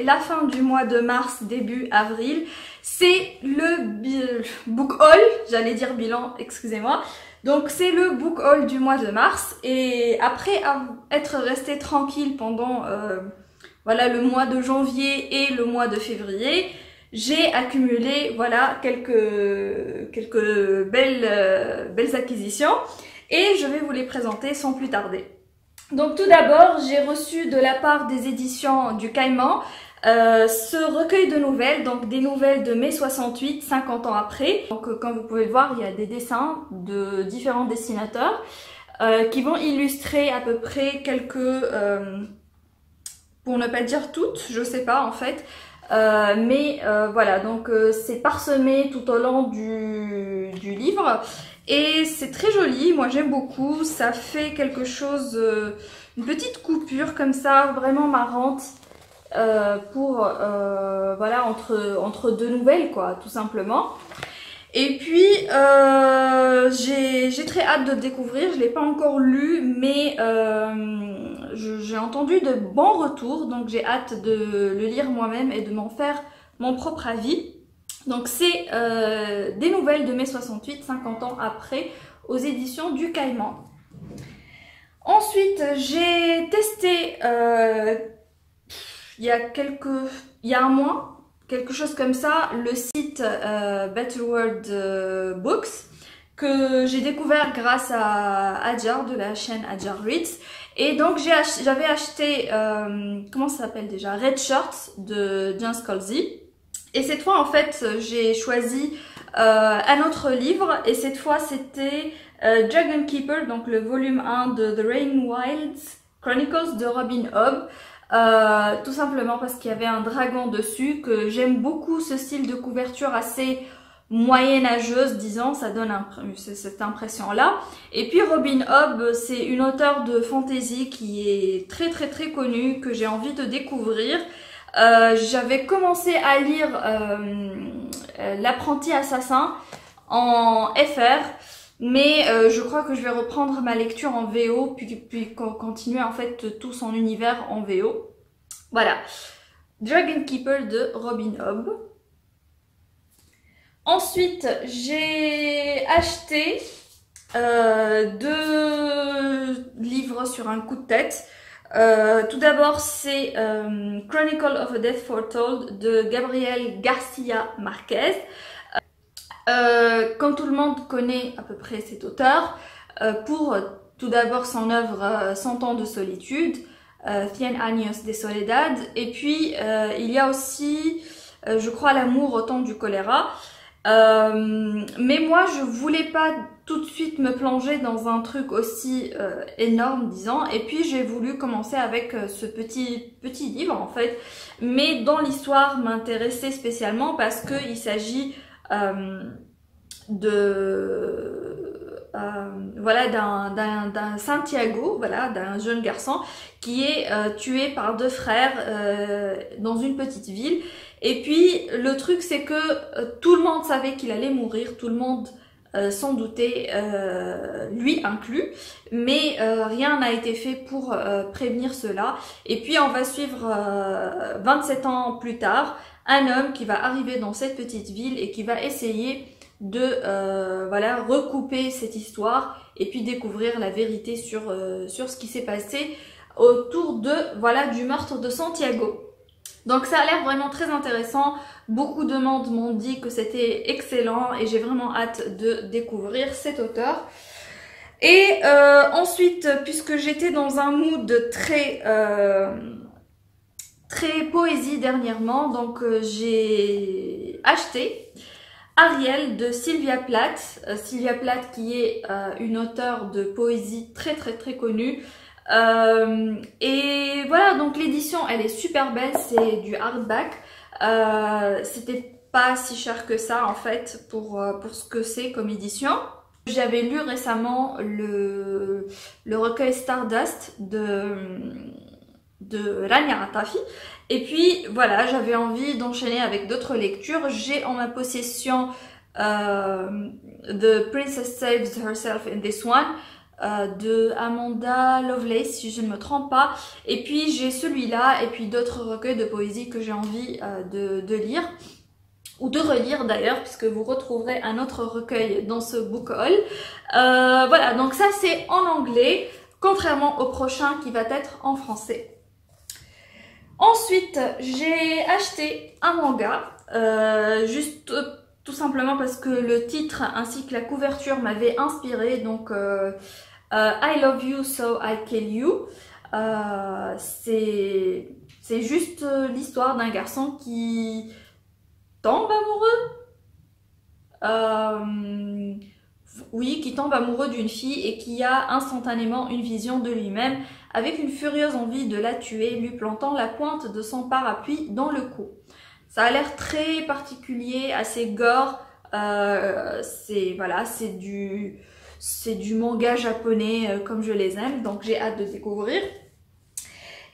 c'est la fin du mois de mars, début avril. C'est le book haul, j'allais dire bilan, excusez-moi. Donc c'est le book haul du mois de mars. Et après être resté tranquille pendant voilà, le mois de janvier et le mois de février, j'ai accumulé voilà, quelques belles acquisitions. Et je vais vous les présenter sans plus tarder. Donc tout d'abord, j'ai reçu de la part des éditions du Caïman ce recueil de nouvelles, donc des nouvelles de mai 68, 50 ans après. Donc comme vous pouvez le voir, il y a des dessins de différents dessinateurs qui vont illustrer à peu près quelques, pour ne pas dire toutes, je sais pas en fait, mais voilà, donc c'est parsemé tout au long du livre. Et c'est très joli, moi j'aime beaucoup, ça fait quelque chose, une petite coupure comme ça, vraiment marrante, pour, voilà, entre deux nouvelles quoi, tout simplement. Et puis, j'ai très hâte de le découvrir, je ne l'ai pas encore lu, mais j'ai entendu de bons retours, donc j'ai hâte de le lire moi-même et de m'en faire mon propre avis. Donc c'est des nouvelles de mai 68, 50 ans après, aux éditions du Caïman. Ensuite, j'ai testé il y a un mois, quelque chose comme ça, le site Better World Books, que j'ai découvert grâce à Adjar de la chaîne Adjar Reads. Et donc j'avais acheté, comment ça s'appelle déjà, Red Shirts de Jan Scalzi. Et cette fois, en fait, j'ai choisi un autre livre. Et cette fois, c'était Dragon Keeper, donc le volume 1 de The Rain Wilds Chronicles de Robin Hobb. Tout simplement parce qu'il y avait un dragon dessus, que j'aime beaucoup ce style de couverture assez moyenâgeuse, disons, ça donne cette impression-là. Et puis Robin Hobb, c'est une auteure de fantasy qui est très connue, que j'ai envie de découvrir. J'avais commencé à lire L'apprenti assassin en FR, mais je crois que je vais reprendre ma lecture en VO, puis continuer en fait tout son univers en VO. Voilà, Dragon Keeper de Robin Hobb. Ensuite, j'ai acheté 2 livres sur un coup de tête. Tout d'abord, c'est Chronicle of a Death Foretold de Gabriel Garcia Marquez. Comme tout le monde connaît à peu près cet auteur, pour tout d'abord son œuvre 100 ans de solitude, 100 años de soledad, et puis il y a aussi, je crois, L'amour au temps du choléra. Mais moi je voulais pas tout de suite me plonger dans un truc aussi énorme, disons, et puis j'ai voulu commencer avec ce petit livre en fait, mais dont l'histoire m'intéressait spécialement parce que il s'agit voilà, d'un Santiago, voilà, d'un jeune garçon qui est tué par 2 frères dans une petite ville. Et puis le truc c'est que tout le monde savait qu'il allait mourir, tout le monde s'en doutait, lui inclus, mais rien n'a été fait pour prévenir cela. Et puis on va suivre 27 ans plus tard un homme qui va arriver dans cette petite ville et qui va essayer de voilà, recouper cette histoire et puis découvrir la vérité sur ce qui s'est passé autour de, voilà, du meurtre de Santiago. Donc ça a l'air vraiment très intéressant, beaucoup de monde m'ont dit que c'était excellent et j'ai vraiment hâte de découvrir cet auteur. Et ensuite, puisque j'étais dans un mood très poésie dernièrement, donc j'ai acheté Ariel de Sylvia Plath. Sylvia Plath qui est une auteure de poésie très connue. Et voilà, donc l'édition elle est super belle, c'est du hardback. C'était pas si cher que ça en fait pour ce que c'est comme édition. J'avais lu récemment le recueil Stardust de Rania Atafi. Et puis voilà, j'avais envie d'enchaîner avec d'autres lectures. J'ai en ma possession The Princess Saves Herself in This One. de Amanda Lovelace, si je ne me trompe pas. Et puis j'ai celui-là et puis d'autres recueils de poésie que j'ai envie de lire. Ou de relire d'ailleurs, puisque vous retrouverez un autre recueil dans ce book haul. Voilà, donc ça c'est en anglais, contrairement au prochain qui va être en français. Ensuite, j'ai acheté un manga, juste tout simplement parce que le titre ainsi que la couverture m'avaient inspiré, donc I Love You So I Kill You. C'est juste l'histoire d'un garçon qui tombe amoureux, oui, qui tombe amoureux d'une fille et qui a instantanément une vision de lui-même avec une furieuse envie de la tuer, lui plantant la pointe de son parapluie dans le cou. Ça a l'air très particulier, assez gore, voilà, c'est du manga japonais comme je les aime, donc j'ai hâte de découvrir.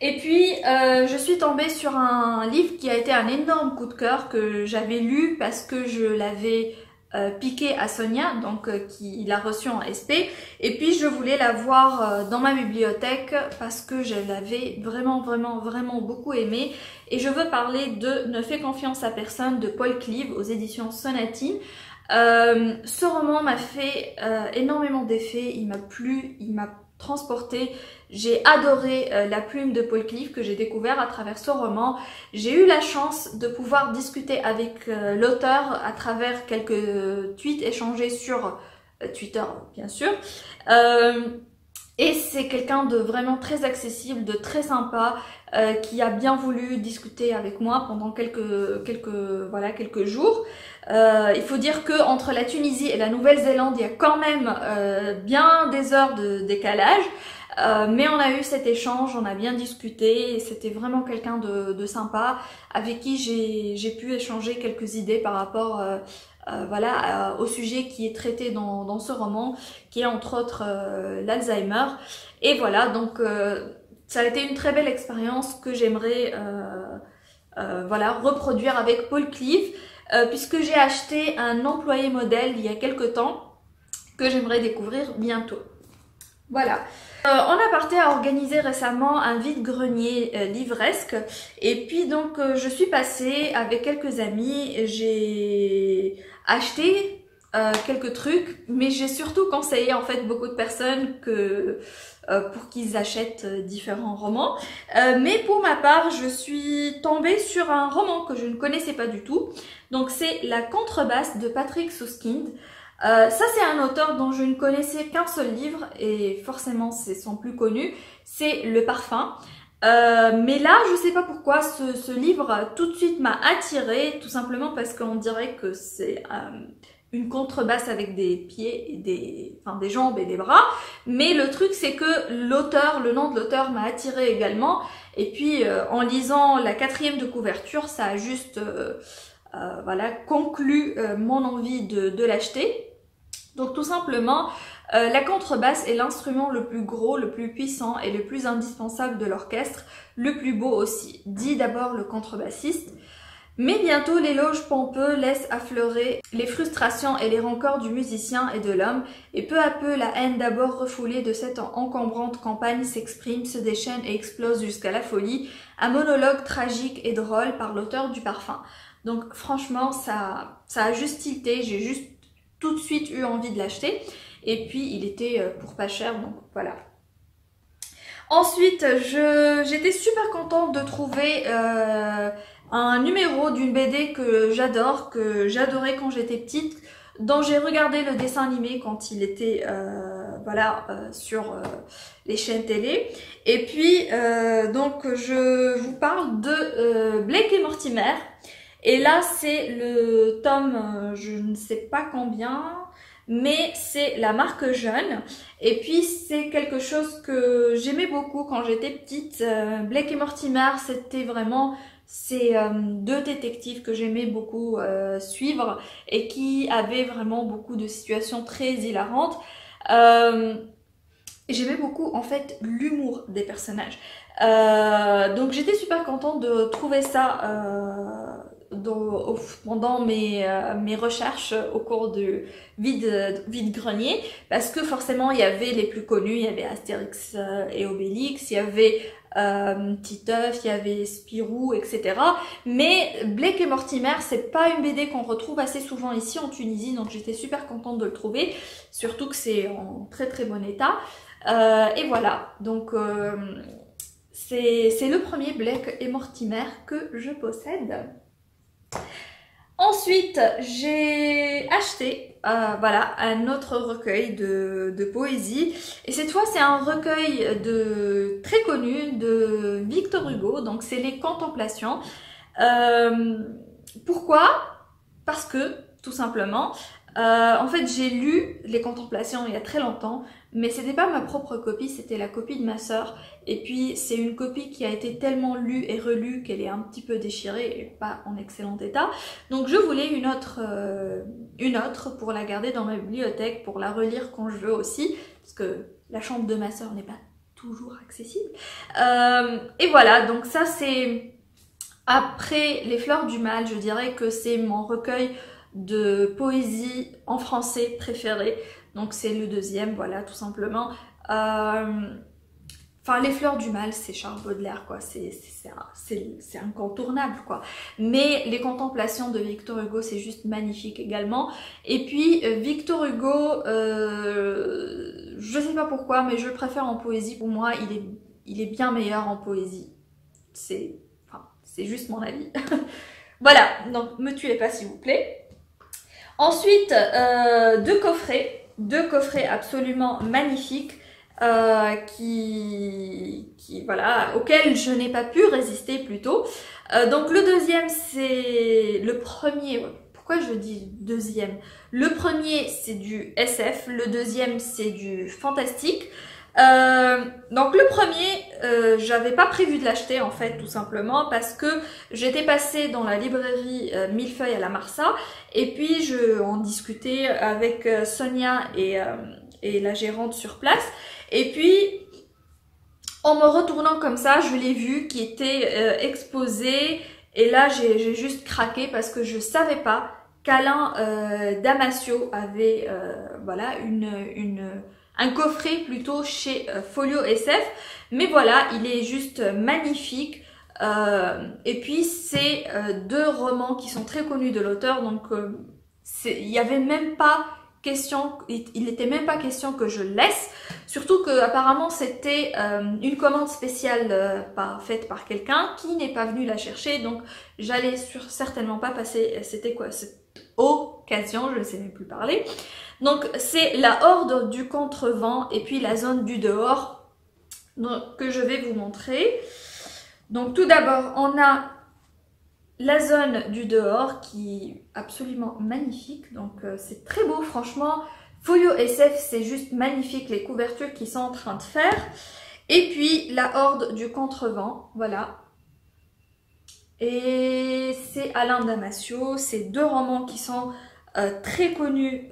Et puis, je suis tombée sur un livre qui a été un énorme coup de cœur que j'avais lu parce que je l'avais piqué à Sonia, donc qui l'a reçu en SP. Et puis, je voulais l'avoir dans ma bibliothèque parce que je l'avais vraiment beaucoup aimé. Et je veux parler de Ne fais confiance à personne de Paul Cleave aux éditions Sonatine. Ce roman m'a fait énormément d'effet, il m'a plu, il m'a transporté. J'ai adoré la plume de Paul Cleave que j'ai découvert à travers ce roman. J'ai eu la chance de pouvoir discuter avec l'auteur à travers quelques tweets échangés sur Twitter, bien sûr. Et c'est quelqu'un de vraiment très accessible, de très sympa, qui a bien voulu discuter avec moi pendant quelques jours. Il faut dire que entre la Tunisie et la Nouvelle-Zélande, il y a quand même bien des heures de décalage. Mais on a eu cet échange, on a bien discuté, et c'était vraiment quelqu'un de sympa avec qui j'ai pu échanger quelques idées par rapport voilà, au sujet qui est traité dans ce roman, qui est entre autres l'Alzheimer. Et voilà, donc ça a été une très belle expérience que j'aimerais voilà, reproduire avec Paul Cleave, puisque j'ai acheté un employé modèle il y a quelques temps que j'aimerais découvrir bientôt. Voilà. On a parté à organiser récemment un vide-grenier livresque et puis donc je suis passée avec quelques amis, j'ai acheté quelques trucs, mais j'ai surtout conseillé en fait beaucoup de personnes que pour qu'ils achètent différents romans. Mais pour ma part, je suis tombée sur un roman que je ne connaissais pas du tout. Donc c'est La Contrebasse de Patrick Süskind. Ça c'est un auteur dont je ne connaissais qu'un seul livre et forcément c'est son plus connu, c'est Le Parfum. Mais là je sais pas pourquoi ce livre tout de suite m'a attirée, tout simplement parce qu'on dirait que c'est une contrebasse avec des pieds et des jambes et des bras. Mais le truc c'est que l'auteur, le nom de l'auteur m'a attirée également. Et puis en lisant la 4e de couverture, ça a juste voilà, conclu mon envie de l'acheter. Donc tout simplement, la contrebasse est l'instrument le plus gros, le plus puissant et le plus indispensable de l'orchestre, le plus beau aussi, dit d'abord le contrebassiste. Mais bientôt l'éloge pompeux laisse affleurer les frustrations et les rancœurs du musicien et de l'homme, et peu à peu la haine d'abord refoulée de cette encombrante campagne s'exprime, se déchaîne et explose jusqu'à la folie, un monologue tragique et drôle par l'auteur du Parfum. Donc franchement ça a juste tilté, j'ai juste tout de suite eu envie de l'acheter et puis il était pour pas cher, donc voilà. Ensuite j'étais super contente de trouver un numéro d'une BD que j'adore, que j'adorais quand j'étais petite, dont j'ai regardé le dessin animé quand il était voilà, sur les chaînes télé. Et puis donc je vous parle de Blake et Mortimer. Et là c'est le tome, je ne sais pas combien, mais c'est la marque Jeune. Et puis c'est quelque chose que j'aimais beaucoup quand j'étais petite. Blake et Mortimer, c'était vraiment ces deux détectives que j'aimais beaucoup suivre et qui avaient vraiment beaucoup de situations très hilarantes. J'aimais beaucoup en fait l'humour des personnages. Donc j'étais super contente de trouver ça pendant mes recherches au cours du vide-grenier, parce que forcément il y avait les plus connus, il y avait Astérix et Obélix, il y avait Titeuf, il y avait Spirou, etc. Mais Blake et Mortimer, c'est pas une BD qu'on retrouve assez souvent ici en Tunisie, donc j'étais super contente de le trouver, surtout que c'est en très très bon état. Et voilà, donc c'est le premier Blake et Mortimer que je possède. Ensuite, j'ai acheté voilà, un autre recueil de poésie. Et cette fois, c'est un recueil très connu de Victor Hugo. Donc, c'est les Contemplations. Pourquoi? Parce que, tout simplement, en fait, j'ai lu les Contemplations il y a très longtemps. Mais c'était pas ma propre copie, c'était la copie de ma sœur. Et puis c'est une copie qui a été tellement lue et relue qu'elle est un petit peu déchirée et pas en excellent état. Donc je voulais une autre pour la garder dans ma bibliothèque, pour la relire quand je veux aussi, parce que la chambre de ma sœur n'est pas toujours accessible. Et voilà, donc ça c'est après Les Fleurs du Mal, je dirais que c'est mon recueil de poésie en français préféré. Donc c'est le deuxième, voilà, tout simplement. Enfin, Les Fleurs du Mal, c'est Charles Baudelaire, quoi. C'est incontournable, quoi. Mais Les Contemplations de Victor Hugo, c'est juste magnifique également. Et puis, Victor Hugo, je sais pas pourquoi, mais je le préfère en poésie. Pour moi, il est bien meilleur en poésie. C'est juste mon avis. Voilà, donc me tuez pas, s'il vous plaît. Ensuite, deux coffrets absolument magnifiques auxquels je n'ai pas pu résister plutôt. Donc le deuxième, c'est le premier. Pourquoi je dis deuxième? Le premier, c'est du SF. Le deuxième, c'est du fantastique. Donc le premier, j'avais pas prévu de l'acheter en fait, tout simplement parce que j'étais passée dans la librairie Millefeuille à la Marsa et puis je en discutais avec Sonia et la gérante sur place, et puis en me retournant comme ça, je l'ai vu qui était exposé, et là j'ai juste craqué parce que je savais pas qu'Alain Damasio avait voilà un coffret plutôt chez Folio SF, mais voilà, il est juste magnifique. Et puis c'est deux romans qui sont très connus de l'auteur, donc il y avait même pas question, il n'était même pas question que je laisse, surtout que apparemment c'était une commande spéciale faite par quelqu'un qui n'est pas venu la chercher, donc j'allais certainement pas passer, c'était quoi cette occasion, je ne sais même plus parler. Donc c'est la horde du contrevent et puis la zone du dehors, donc, que je vais vous montrer. Donc tout d'abord on a la zone du dehors qui est absolument magnifique, donc c'est très beau franchement. Folio SF, c'est juste magnifique les couvertures qu'ils sont en train de faire. Et puis la horde du contrevent, voilà. Et c'est Alain Damasio, c'est deux romans qui sont très connus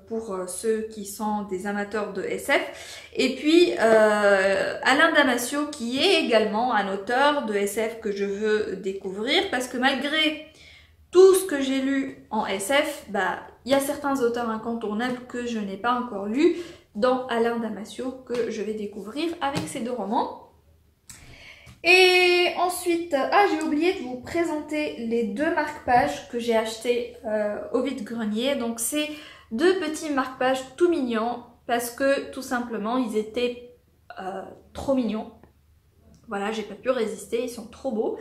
pour ceux qui sont des amateurs de SF. Et puis Alain Damasio qui est également un auteur de SF que je veux découvrir, parce que malgré tout ce que j'ai lu en SF, bah, il y a certains auteurs incontournables que je n'ai pas encore lus, dont Alain Damasio, que je vais découvrir avec ces deux romans. Et ensuite, j'ai oublié de vous présenter les deux marque-pages que j'ai achetés au vide-grenier. Donc c'est deux petits marque-pages tout mignons parce que tout simplement ils étaient trop mignons. Voilà, j'ai pas pu résister, ils sont trop beaux.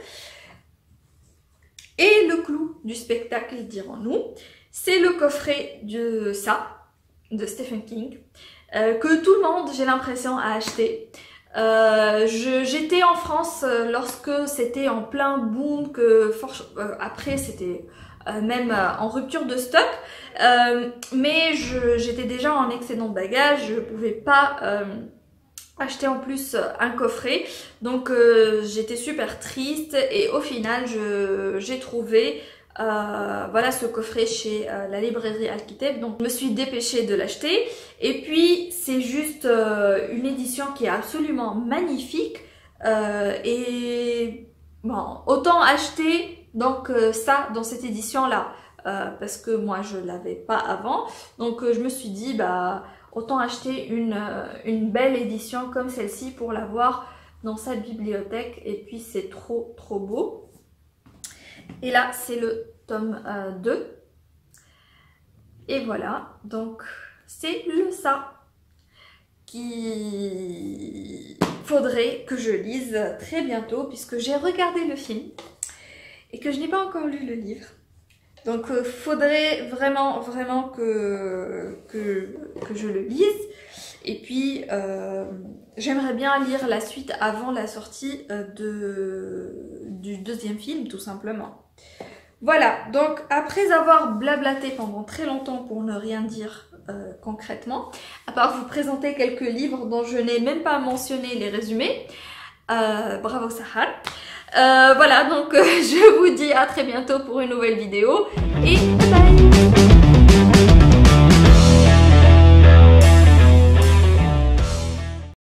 Et le clou du spectacle, dirons-nous, c'est le coffret de Stephen King, que tout le monde, j'ai l'impression, a acheté. J'étais en France lorsque c'était en plein boom, après c'était même en rupture de stock, mais j'étais déjà en excédent de bagages, je pouvais pas acheter en plus un coffret, donc j'étais super triste, et au final j'ai trouvé voilà ce coffret chez la librairie Al-Kitab, donc je me suis dépêchée de l'acheter. Et puis c'est juste une édition qui est absolument magnifique, et bon, autant acheter donc ça dans cette édition là, parce que moi je l'avais pas avant, donc je me suis dit bah autant acheter une belle édition comme celle-ci pour l'avoir dans sa bibliothèque, et puis c'est trop beau. Et là c'est le tome 2, et voilà, donc c'est le ça qu'il faudrait que je lise très bientôt, puisque j'ai regardé le film et que je n'ai pas encore lu le livre. Donc faudrait vraiment que je le lise. Et puis j'aimerais bien lire la suite avant la sortie du deuxième film, tout simplement. Voilà, donc après avoir blablaté pendant très longtemps pour ne rien dire concrètement, à part vous présenter quelques livres dont je n'ai même pas mentionné les résumés, bravo Sahar. Voilà, donc je vous dis à très bientôt pour une nouvelle vidéo et bye bye.